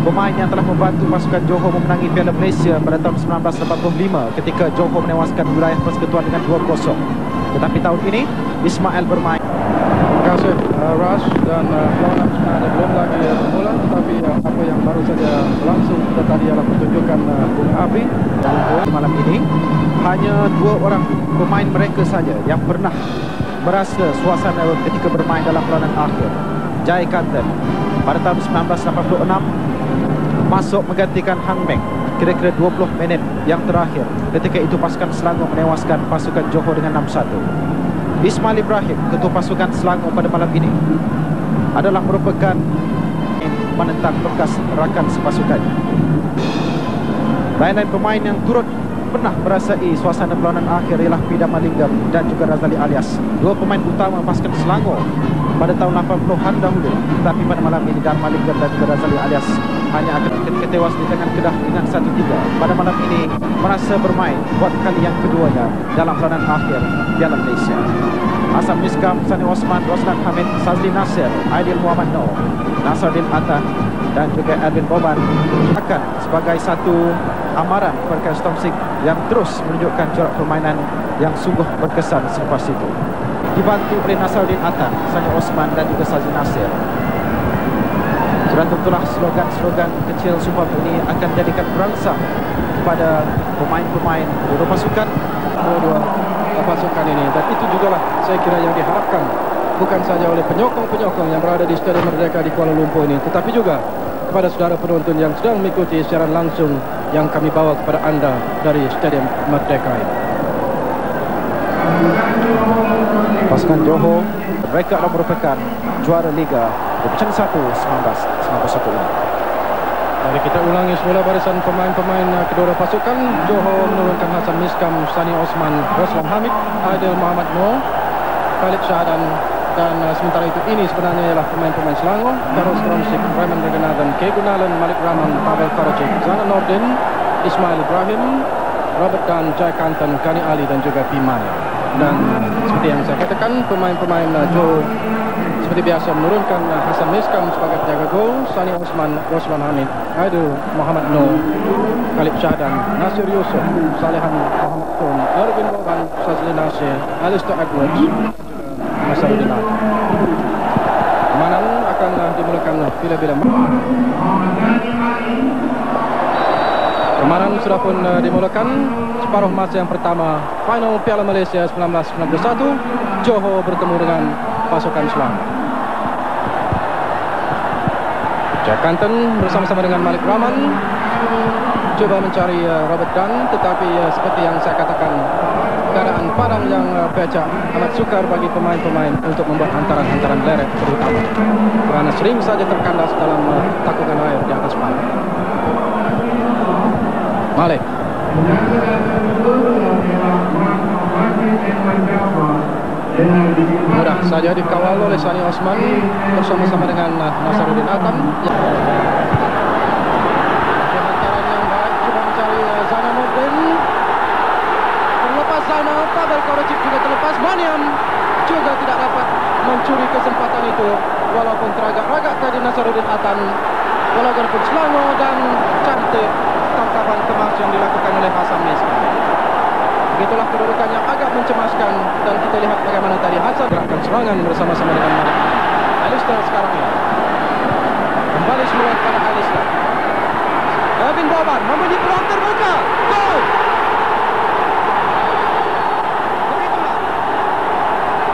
pemain yang telah membantu pasukan Johor memenangi Piala Malaysia pada tahun 1985 ketika Johor menewaskan wilayah Persekutuan dengan 2-0. Tetapi tahun ini Ismail bermain. Terima kasih Ras, dan perlawanan sebenarnya belum lagi bermula, tetapi apa yang baru saja berlangsung tadi adalah pertunjukan Bung Abi. Malam ini hanya 2 orang pemain mereka saja yang pernah merasa suasana ketika bermain dalam peranan akhir. Jai Kanten pada tahun 1986 masuk menggantikan Hang Meng kira-kira 20 minit yang terakhir. Ketika itu pasukan Selangor menewaskan pasukan Johor dengan 6-1. Ismail Ibrahim, ketua pasukan Selangor pada malam ini, adalah merupakan menentang bekas rakan sepasukannya. Lain-lain pemain yang turut pernah merasai suasana perlawanan akhir ialah Pida Malingam dan juga Razali Alias, 2 pemain utama pasukan Selangor pada tahun 80-an dahulu. Tetapi pada malam ini Dar Malingam dan juga Razali Alias hanya akan tewas di tangan Kedah dengan 1-3. Pada malam ini merasa bermain buat kali yang keduanya dalam peranan akhir Piala Malaysia. Hasan Miskam, Sani Osman, Roslan Hamid, Sazli Nasir, Aidil Muhammad Noor, Nasruddin Atta dan juga Alvin Boban akan sebagai satu amaran kepada Stomsik yang terus menunjukkan corak permainan yang sungguh berkesan selepas itu. Dibantu oleh Nasruddin Atta, Sani Osman dan juga Sazli Nasir. Sudah tentulah slogan-slogan kecil Super ini akan jadikan perangsang kepada pemain-pemain dua pasukan pasukan ini, dan itu jugalah saya kira yang diharapkan bukan saja oleh penyokong-penyokong yang berada di Stadium Merdeka di Kuala Lumpur ini, tetapi juga kepada saudara penonton yang sedang mengikuti siaran langsung yang kami bawa kepada anda dari Stadium Merdeka ini. Pasukan Johor, mereka adalah merupakan juara Liga Division 1 1991 ini. Mari kita ulangi semula barisan pemain-pemain kedua pasukan. Johor menurunkan Hasan Miskam, Sani Osman, Roslan Hamid, Aidil Muhammad Noor, Khalid Syahadan, dan sementara itu ini sebenarnya ialah pemain-pemain Selangor: Darul Stromsik, Raymond Reganathan, K. Gunalan, Malik Rahman, Pavel Karadzic, Zana Nordin, Ismail Ibrahim, Robert Dan, Jai Kanten, Gani Ali dan juga Piman. Dan seperti yang saya katakan, pemain-pemain Johor seperti biasa menurunkan Hasan Miskam sebagai penjaga gol, Sani Osman, Roslan Hamid, Aidil Muhammad Noor, Khalid Syahadan, Nasir Yusuf, Salehan Muhammad Tun, Erwin Boban, Sazli Nasir, Alistair Edwards, Nasruddin Atta. Permainan akan dimulakan bila-bila. Permainan sudah pun dimulakan. Separuh masa yang pertama final Piala Malaysia 1991, Johor bertemu dengan pasukan Selangor. Jai Kanten bersama-sama dengan Malik Rahman coba mencari Robert Dan, tetapi seperti yang saya katakan, keadaan padang yang becek amat sukar bagi pemain-pemain untuk membuat hantaran-hantaran leret terutama, kerana sering saja terkandas dalam takukan air di atas padang. Malik mudah saja dikawal oleh Sani Osman bersama-sama dengan Nasruddin Atta. Hantaran yang baik, coba mencari Zana Nordin. Terlepas Zana, Pavel Karadzic juga terlepas. Maniam juga tidak dapat mencuri kesempatan itu, walaupun teragak-ragak tadi Nasruddin Atta. Walaupun Selangor dan cantik tangkapan kemas yang dilakukan oleh Hasan Miskam. Begitulah kedudukan yang agak mencemaskan, dan kita lihat bagaimana tadi Hasan gerakan serangan bersama-sama dengan Malik. Alistair sekarang ini kembali semula kepada Alistair. Alvin Boban memberi peluang terbuka. Gol! Begitulah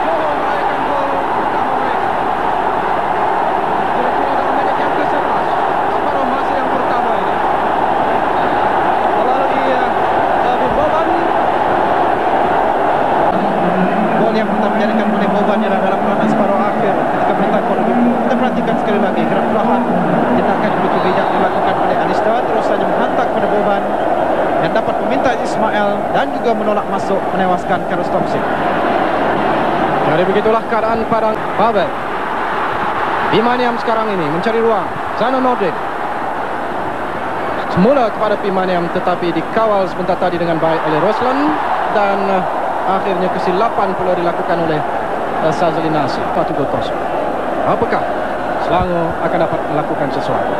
Johor meraihkan gol pertama mereka. Kira-kira dalam menit yang ke-11 separuh masa yang pertama ini. Melalui Alvin Boban, yang pertama menjadikan oleh Boban ialah dalam peranan separuh akhir ketika perintah Kuala Lumpur. Kita perhatikan sekali lagi gerak perlahan, tindakan yang begitu bijak dilakukan oleh Alistair, terus saja menghantar kepada Boban yang dapat meminta Ismail dan juga menolak masuk, menewaskan Karl Stomsik. Jadi begitulah keadaan padang. Pavel Pimaniam sekarang ini mencari ruang. Zana Nordin semula kepada Pimaniam, tetapi dikawal sebentar tadi dengan baik oleh Roslan, dan akhirnya kesilapan pula dilakukan oleh Sazli Nasir. 1-0. Apakah Selangor akan dapat melakukan sesuatu?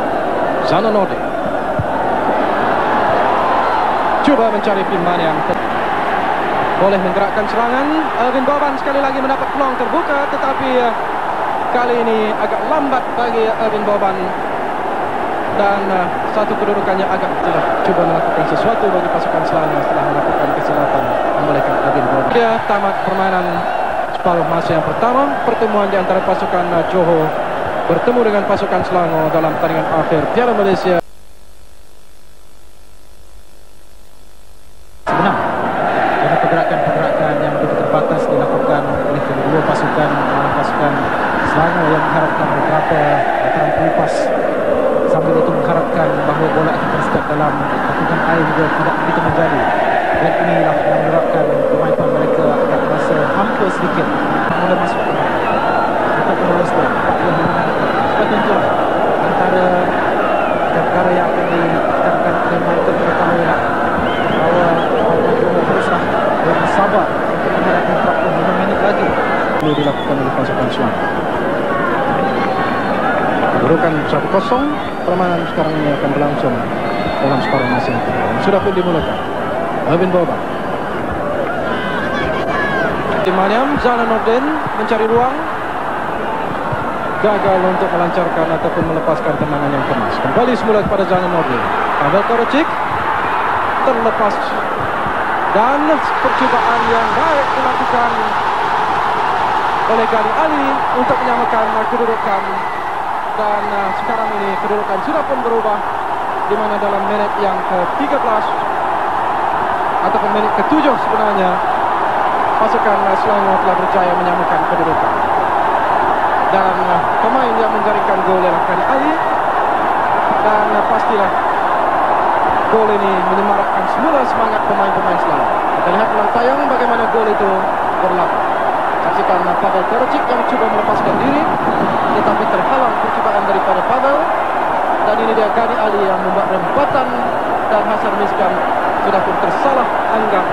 Zana Nordin cuba mencari pilihan yang boleh menggerakkan serangan. Irvin Boban sekali lagi mendapat peluang terbuka, tetapi kali ini agak lambat bagi Irvin Boban, dan satu kedudukannya agak tidak cuba melakukan sesuatu bagi pasukan Selangor setelah melakukan kesilapan membolehkan Irvin Boban. Dia tamat permainan separuh masa yang pertama. Pertemuan di antara pasukan Johor bertemu dengan pasukan Selangor dalam pertandingan akhir Piala Malaysia. Sebenarnya karena pergerakan-pergerakan yang begitu terbatas dilakukan oleh kedua pasukan Selangor yang mengharapkan beberapa bataran pelupas, sambil itu mengharapkan bahawa bola akan tersekat dalam lakukan air juga tidak begitu menjadi, dan inilah yang menyebabkan pemain mereka agak merasa hampa sedikit mula masuk untuk meneruskan sebab itulah antara perkara yang akan ditekankan oleh Michael pertama bahawa haruslah bersabar untuk menghadapi 45 minit lagi perlu dilakukan oleh pasukan Selangor. Kedudukan 1-0. Permainan sekarang ini akan berlangsung dalam separuh masa yang kedua. Sudah pun dimulakan. Irvin Boban, Timaniam, Zana Nordin mencari ruang, gagal untuk melancarkan ataupun melepaskan tendangan yang kemas. Kembali semula kepada Zana Nordin. Pavel Korocik terlepas, dan percubaan yang baik dilakukan oleh Gani Ali untuk menyamakan kedudukan, dan sekarang ini kedudukan sudah pun berubah, di mana dalam minit yang ke-13 ataupun minit ke-7 sebenarnya pasukan Selangor telah berjaya menyamakan kedudukan, dan pemain yang menjaringkan gol adalah Gani Ali, dan pastilah gol ini menyemarakkan semula semangat pemain-pemain Selangor. Kita lihat dalam tayang bagaimana gol itu berlaku. Saksikan Pavel Korocik yang cuba melepaskan diri, tetapi terhalang percubaan daripada Pavel, dan ini dia Gani Ali yang membuat rempatan, dan Hasan Miskam sudah pun tersalah anggap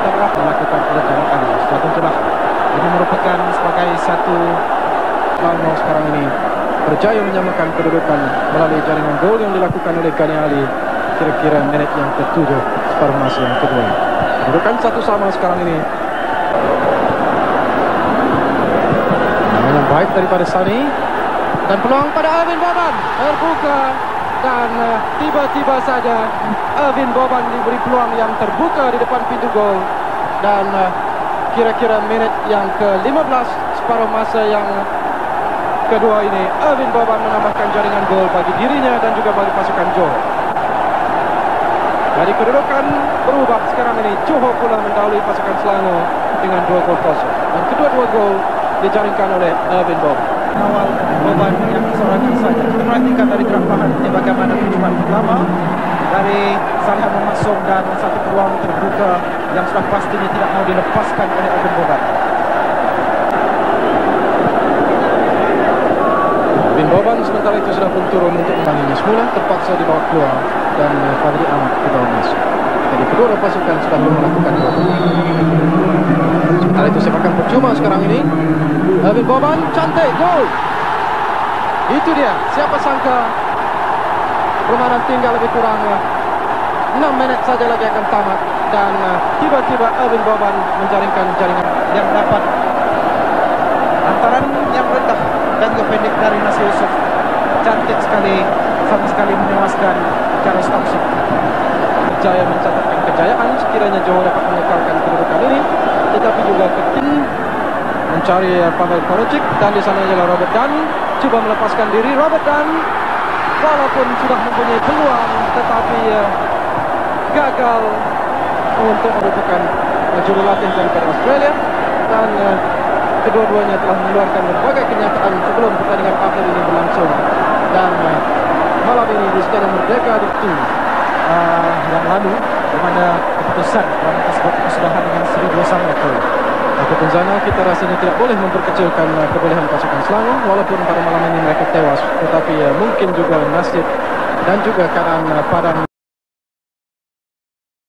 terlalu melakukan oleh Gani Ali. Setelah tentulah ini merupakan sebagai satu Selangor sekarang ini berjaya menyamakan kedudukan melalui jaringan gol yang dilakukan oleh Gani Ali kira-kira menit yang ke-7 separuh masa yang kedua. Kedudukan 1-1 sekarang ini. Yang baik daripada Sani, dan peluang pada Irvin Boban terbuka, dan tiba-tiba saja Irvin Boban diberi peluang yang terbuka di depan pintu gol, dan kira-kira menit yang ke-15 separuh masa yang kedua ini Irvin Boban menambahkan jaringan gol bagi dirinya dan juga bagi pasukan Johor. Jadi kedudukan berubah sekarang ini. Johor pula mendahului pasukan Selangor dengan 2-0, dan kedua-dua gol dijaringkan oleh Irvin Boban. Awal Boban yang disorangkan saja. Kita perhatikan dari gerak bahan ini bagaimana percubaan pertama dari Salih Muhammad Song, dan satu peluang terbuka yang sudah pastinya tidak mau dilepaskan oleh Irvin Boban. Irvin Boban sementara itu sudah pun turun untuk menangani semula, terpaksa dibawa keluar, dan Fadli Ahmad dibawa masuk. Jadi kedua pasukan sudah melakukan gol. Sementara itu sepakan percuma sekarang ini. Irvin Boban, cantik gol. Itu dia, siapa sangka permainan tinggal lebih kurang 6 menit saja lagi akan tamat, dan tiba-tiba Irvin Boban menjaringkan jaringan yang dapat antaran yang rendah dan juga pendek dari Nasir Yusof. Cantik sekali, sama sekali menewaskan Charles Thompson. Berjaya mencatatkan kejayaan sekiranya Johor dapat mengekalkan kedudukan ini, tetapi juga ketin mencari Pavel Korocik, dan di sana ialah Robert Dan cuba melepaskan diri. Robert Dan walaupun sudah mempunyai peluang, tetapi gagal untuk merupakan juru latih daripada Australia, dan kedua-duanya telah mengeluarkan berbagai kenyataan sebelum pertandingan akhir ini berlangsung, dan malam ini di Stadion Merdeka itu yang lalu di mana keputusan permainan tersebut kesudahan dengan 1-2 sama gol. Ataupun sana kita rasanya tidak boleh memperkecilkan kebolehan pasukan Selangor, walaupun pada malam ini mereka tewas, tetapi mungkin juga nasib dan juga keadaan padang